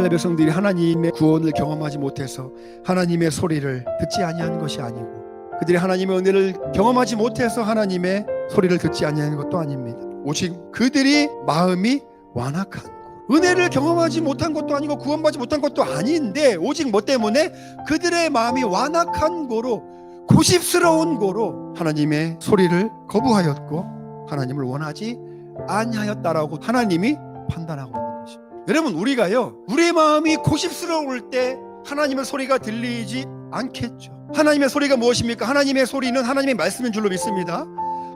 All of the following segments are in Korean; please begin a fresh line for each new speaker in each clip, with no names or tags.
이스라엘 백성들이 하나님의 구원을 경험하지 못해서 하나님의 소리를 듣지 아니한 것이 아니고, 그들이 하나님의 은혜를 경험하지 못해서 하나님의 소리를 듣지 아니한 것도 아닙니다. 오직 그들이 마음이 완악한 것, 은혜를 경험하지 못한 것도 아니고 구원받지 못한 것도 아닌데, 오직 뭐 때문에? 그들의 마음이 완악한 거로, 고집스러운 거로 하나님의 소리를 거부하였고 하나님을 원하지 아니하였다라고 하나님이 판단하고 있는 것입니다. 여러분, 우리가요, 우리의 마음이 고집스러울 때 하나님의 소리가 들리지 않겠죠. 하나님의 소리가 무엇입니까? 하나님의 소리는 하나님의 말씀인 줄로 믿습니다.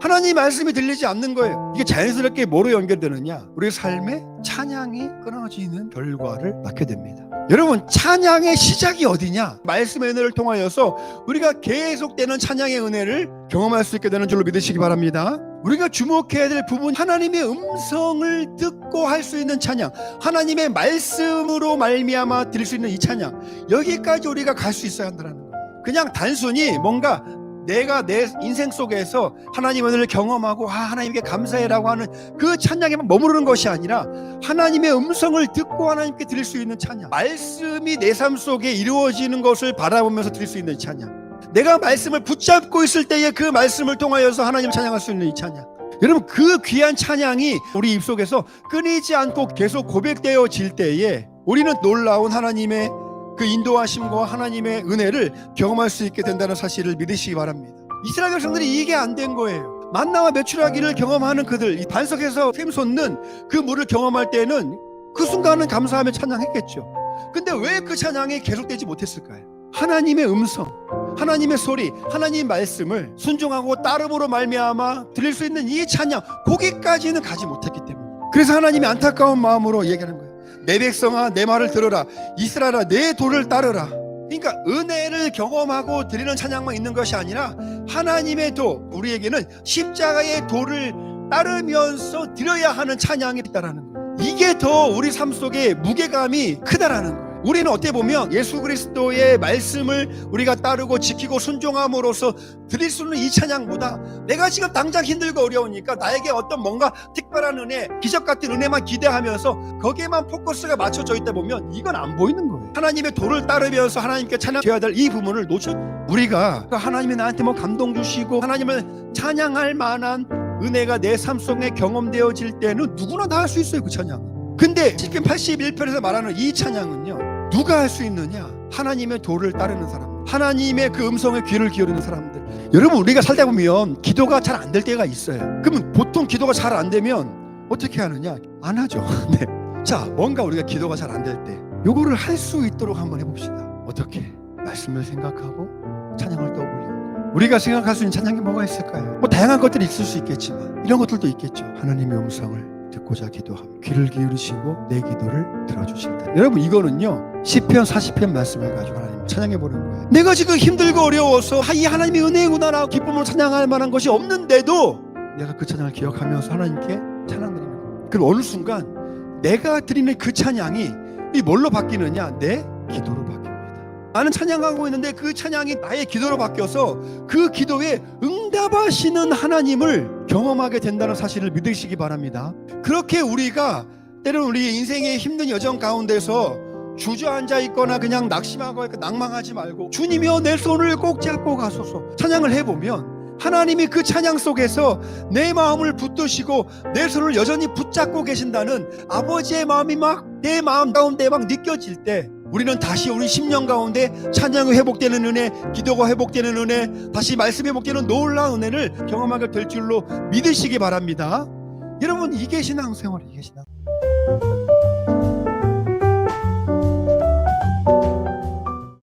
하나님의 말씀이 들리지 않는 거예요. 이게 자연스럽게 뭐로 연결되느냐? 우리의 삶에 찬양이 끊어지는 결과를 낳게 됩니다. 여러분, 찬양의 시작이 어디냐? 말씀의 은혜를 통하여서 우리가 계속되는 찬양의 은혜를 경험할 수 있게 되는 줄로 믿으시기 바랍니다. 우리가 주목해야 될 부분, 하나님의 음성을 듣고 할 수 있는 찬양, 하나님의 말씀으로 말미암아 드릴 수 있는 이 찬양, 여기까지 우리가 갈 수 있어야 한다는 거예요. 그냥 단순히 뭔가 내가 내 인생 속에서 하나님의 은혜를 경험하고 하나님께 감사해라고 하는 그 찬양에만 머무르는 것이 아니라 하나님의 음성을 듣고 하나님께 드릴 수 있는 찬양, 말씀이 내 삶 속에 이루어지는 것을 바라보면서 드릴 수 있는 찬양, 내가 말씀을 붙잡고 있을 때에 그 말씀을 통하여서 하나님을 찬양할 수 있는 이 찬양, 여러분, 그 귀한 찬양이 우리 입속에서 끊이지 않고 계속 고백되어질 때에 우리는 놀라운 하나님의 그 인도하심과 하나님의 은혜를 경험할 수 있게 된다는 사실을 믿으시기 바랍니다. 이스라엘 백성들이 이게 안 된 거예요. 만나와 메추라기를 경험하는 그들, 반석에서 샘 솟는 그 물을 경험할 때는 그 순간은 감사하며 찬양했겠죠. 근데 왜 그 찬양이 계속되지 못했을까요? 하나님의 음성, 하나님의 소리, 하나님의 말씀을 순종하고 따름으로 말미암아 드릴 수 있는 이 찬양, 거기까지는 가지 못했기 때문에, 그래서 하나님이 안타까운 마음으로 얘기하는 거예요. 내 백성아, 내 말을 들어라. 이스라엘아, 내 도를 따르라. 그러니까 은혜를 경험하고 드리는 찬양만 있는 것이 아니라 하나님의 도, 우리에게는 십자가의 도를 따르면서 드려야 하는 찬양이 있다라는 거예요. 이게 더 우리 삶 속에 무게감이 크다라는 거예요. 우리는 어떻게 보면 예수 그리스도의 말씀을 우리가 따르고 지키고 순종함으로써 드릴 수 있는 이 찬양보다, 내가 지금 당장 힘들고 어려우니까 나에게 어떤 뭔가 특별한 은혜, 기적 같은 은혜만 기대하면서 거기에만 포커스가 맞춰져 있다 보면 이건 안 보이는 거예요. 하나님의 도를 따르면서 하나님께 찬양해야 될 이 부분을 우리가 하나님이 나한테 뭐 감동 주시고 하나님을 찬양할 만한 은혜가 내 삶 속에 경험되어질 때는 누구나 다 할 수 있어요, 그 찬양은. 근데 시편 81편에서 말하는 이 찬양은요, 누가 할 수 있느냐? 하나님의 도를 따르는 사람, 하나님의 그 음성에 귀를 기울이는 사람들. 여러분, 우리가 살다 보면 기도가 잘 안 될 때가 있어요. 그러면 보통 기도가 잘 안 되면 어떻게 하느냐? 안 하죠. 네. 자, 뭔가 우리가 기도가 잘 안 될 때 요거를 할 수 있도록 한번 해봅시다. 어떻게? 말씀을 생각하고 찬양을 떠올리는 거예요. 우리가 생각할 수 있는 찬양이 뭐가 있을까요? 뭐 다양한 것들이 있을 수 있겠지만 이런 것들도 있겠죠. 하나님의 음성을 듣고자 기도하며 귀를 기울이시고 내 기도를 들어주신다. 여러분, 이거는요, 시편 40편 말씀을 가지고 하나님 찬양해 보는 거예요. 내가 지금 힘들고 어려워서 이 하나님의 은혜구나라고 기쁨으로 찬양할 만한 것이 없는데도 내가 그 찬양을 기억하면서 하나님께 찬양 드리는 거예요. 그럼 어느 순간 내가 드리는 그 찬양이 이 뭘로 바뀌느냐? 내 기도로 바뀝니다. 나는 찬양하고 있는데 그 찬양이 나의 기도로 바뀌어서 그 기도에 응답하시는 하나님을 경험하게 된다는 사실을 믿으시기 바랍니다. 그렇게 우리가 때로는 우리 인생의 힘든 여정 가운데서 주저앉아 있거나 그냥 낙심하고 낭망하지 말고, 주님이여 내 손을 꼭 잡고 가소서 찬양을 해보면 하나님이 그 찬양 속에서 내 마음을 붙드시고 내 손을 여전히 붙잡고 계신다는 아버지의 마음이 막 내 마음 가운데 막 느껴질 때, 우리는 다시 우리 심령 가운데 찬양이 회복되는 은혜, 기도가 회복되는 은혜, 다시 말씀이 회복되는 놀라운 은혜를 경험하게 될 줄로 믿으시기 바랍니다. 여러분, 이게 신앙생활이에요. 이게 신앙.